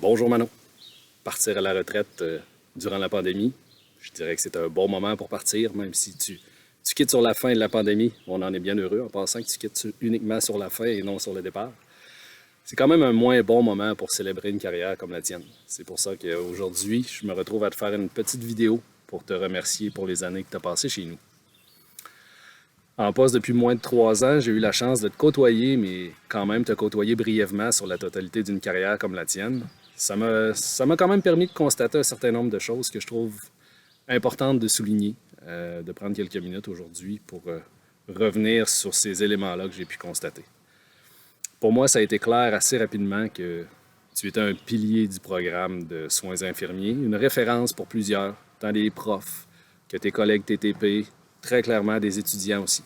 Bonjour Manon. Partir à la retraite durant la pandémie, je dirais que c'est un bon moment pour partir, même si tu quittes sur la fin de la pandémie. On en est bien heureux en pensant que tu quittes uniquement sur la fin et non sur le départ. C'est quand même un moins bon moment pour célébrer une carrière comme la tienne. C'est pour ça qu'aujourd'hui, je me retrouve à te faire une petite vidéo pour te remercier pour les années que tu as passées chez nous. En poste depuis moins de 3 ans, j'ai eu la chance de te côtoyer, mais quand même te côtoyer brièvement sur la totalité d'une carrière comme la tienne. Ça m'a quand même permis de constater un certain nombre de choses que je trouve importantes de souligner, de prendre quelques minutes aujourd'hui pour revenir sur ces éléments-là que j'ai pu constater. Pour moi, ça a été clair assez rapidement que tu étais un pilier du programme de soins infirmiers, une référence pour plusieurs, tant des profs que tes collègues TTP, très clairement des étudiants aussi.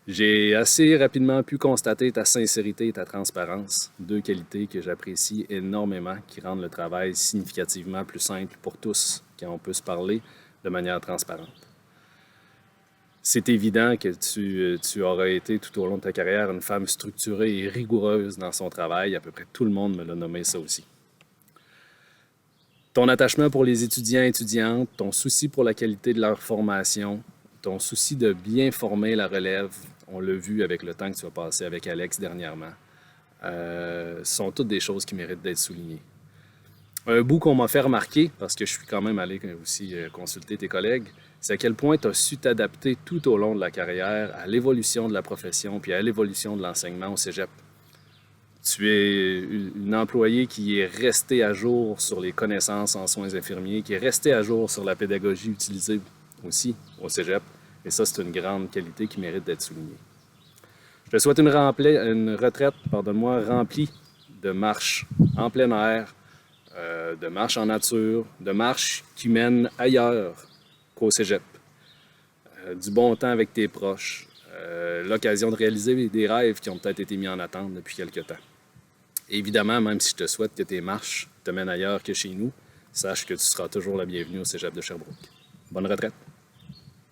J'ai assez rapidement pu constater ta sincérité et ta transparence, deux qualités que j'apprécie énormément, qui rendent le travail significativement plus simple pour tous quand on peut se parler de manière transparente. C'est évident que tu auras été tout au long de ta carrière une femme structurée et rigoureuse dans son travail. À peu près tout le monde me l'a nommé ça aussi. Ton attachement pour les étudiants et étudiantes, ton souci pour la qualité de leur formation, ton souci de bien former la relève, on l'a vu avec le temps que tu as passé avec Alex dernièrement, sont toutes des choses qui méritent d'être soulignées. Un bout qu'on m'a fait remarquer, parce que je suis quand même allé aussi consulter tes collègues, c'est à quel point tu as su t'adapter tout au long de la carrière à l'évolution de la profession puis à l'évolution de l'enseignement au cégep. Tu es une employée qui est restée à jour sur les connaissances en soins infirmiers, qui est restée à jour sur la pédagogie utilisée aussi au cégep. Et ça, c'est une grande qualité qui mérite d'être soulignée. Je te souhaite une retraite remplie de marches en plein air, de marches en nature, de marches qui mènent ailleurs qu'au cégep. Du bon temps avec tes proches, l'occasion de réaliser des rêves qui ont peut-être été mis en attente depuis quelque temps. Évidemment, même si je te souhaite que tes marches te mènent ailleurs que chez nous, sache que tu seras toujours la bienvenue au cégep de Sherbrooke. Bonne retraite!